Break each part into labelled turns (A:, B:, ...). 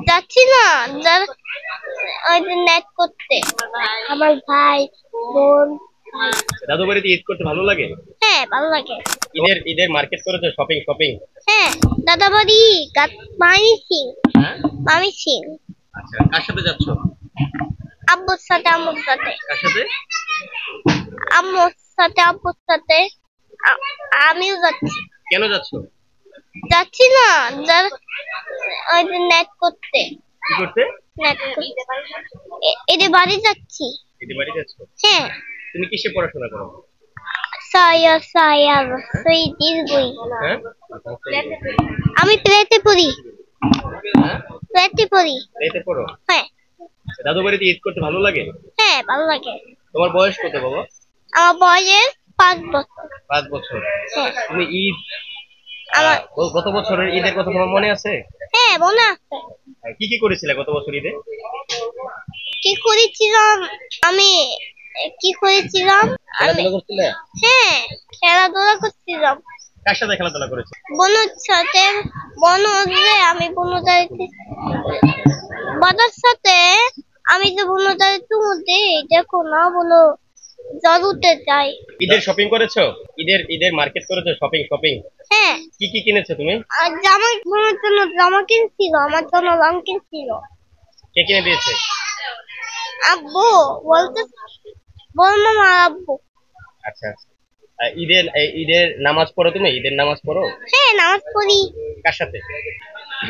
A: যাচ্ছি না। ওই যে নেট করতে আমার ভাই বোন।
B: দাদু বাড়িতে ঈদ করতে ভালো লাগে?
A: হ্যাঁ ভালো লাগে।
B: ঈদের ঈদের মার্কেট করেছো, শপিং শপিং?
A: হ্যাঁ দাদা বাড়ি মামি সিং।
B: হ্যাঁ,
A: মামি সিং।
B: আচ্ছা, কার সাথে যাচ্ছো?
A: আব্বুর সাথে আম্মুর সাথে।
B: কার সাথে?
A: আম্মুর সাথে আব্বুর সাথে। আমিও যাচ্ছি।
B: কেন যাচ্ছো?
A: যাচ্ছি না। ওই যে নেট করতে।
B: কি করতে?
A: নেট করতে। এদের বাড়ি যাচ্ছি।
B: ঈদের বাড়ি যাচ্ছো?
A: হ্যাঁ।
B: তুমি কিসে পড়াশোনা করো?
A: saya সুইটির বই।
B: হ্যাঁ,
A: আমি প্লেতে পড়ি।
B: হ্যাঁ,
A: প্লেতে পড়ি।
B: এতে পড়ো?
A: হ্যাঁ।
B: দাদু বাড়িতে ঈদ করতে ভালো লাগে?
A: হ্যাঁ ভালো লাগে।
B: তোমার বয়স কত বাবা?
A: আমার বয়স 5 বছর।
B: 5 বছর।
A: হ্যাঁ।
B: তুমি ঈদ
A: আমার
B: গত বছরের ঈদের কথা তোমার মনে আছে?
A: হ্যাঁ মনে আছে।
B: কি কি করেছিলে গত বছর ঈদে?
A: কি করেছিলাম আমি? কি করেছিলাম আমি?
B: খেলাধুলা করছিলে?
A: হ্যাঁ খেলাধুলা করছিলাম।
B: কার সাথে খেলাধুলা করেছো?
A: বনুর সাথে। আমি বনুদারিতে বাবার সাথে। আমি যে বনুদারিতে মধ্যে দেখো না বলো জরুরতে যাই।
B: ঈদের শপিং করেছো? ঈদের মার্কেট করেছো, শপিং শপিং?
A: হ্যাঁ।
B: কি কি কিনেছো তুমি?
A: আর জামা বোনের জন্য জামা কিনছিল, আমার জন্য রং কিনছিল।
B: কে কিনে দিয়েছে?
A: আব্বু বলতে বল মামা আব্বু।
B: আচ্ছা আচ্ছা। ঈদের ঈদের নামাজ পড়ো তুমি? ঈদের নামাজ পড়ো?
A: হ্যাঁ নামাজ পড়ি।
B: কার সাথে?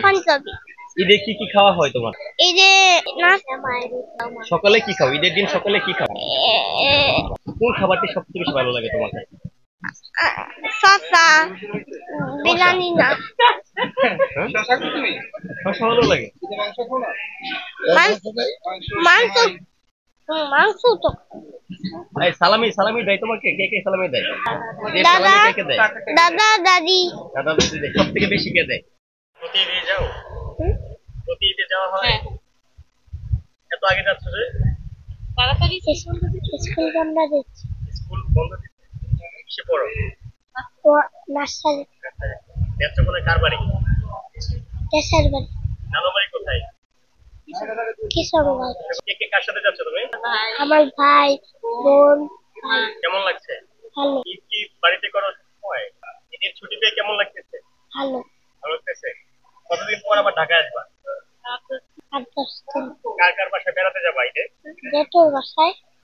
A: পাঞ্জাবি।
B: ঈদে কি কি খাওয়া হয় তোমার?
A: এই যে
B: সকালে কি খাও? ঈদের দিন সকালে কি খাও? কোন খাবারটি সবচেয়ে বেশি ভালো লাগে তোমার কাছে?
A: শসা বিরিয়ানি না।
B: হ্যাঁ? শসা ভালো লাগে?
A: মাংস। মাংস। মাংস তো।
B: সালামি সালামি দেয় তোমাকে? কে কে সালামি দেয়? ঈদের
A: দাদা
B: সালামি কে কে দেয়?
A: দাদা দাদি।
B: দাদা দাদি দেয়। সব থেকে বেশি কে দেয়? প্রতি ঈদে যাও? প্রতি ঈদে যাওয়া হয়? এত আগে যাচ্ছ যে?
A: তাড়াতাড়ি স্কুল বন্ধ দিচ্ছে।
B: স্কুল বন্ধ দিচ্ছে? কিসে পড়ো?
A: নার্সারি।
B: নেত্রকোনায় কার বাড়ি?
A: দেশের বাড়ি।
B: নানা বাড়ি কোথায়?
A: কিশোরগঞ্জ।
B: কে কে কার সাথে যাচ্ছ তুমি?
A: আমার ভাই বোন।
B: কেমন লাগছে?
A: ভালো।
B: ঈদ কি বাড়িতে করো সময়? ঈদের ছুটি পেয়ে কেমন লাগতেছে?
A: ভালো।
B: ভালো লাগতেছে। কতদিন পর আবার ঢাকায় আসবা?
A: 8-10 দিন।
B: কার কার বাসায় বেড়াতে যাবা ঈদে?
A: জেঠুর বাসায়।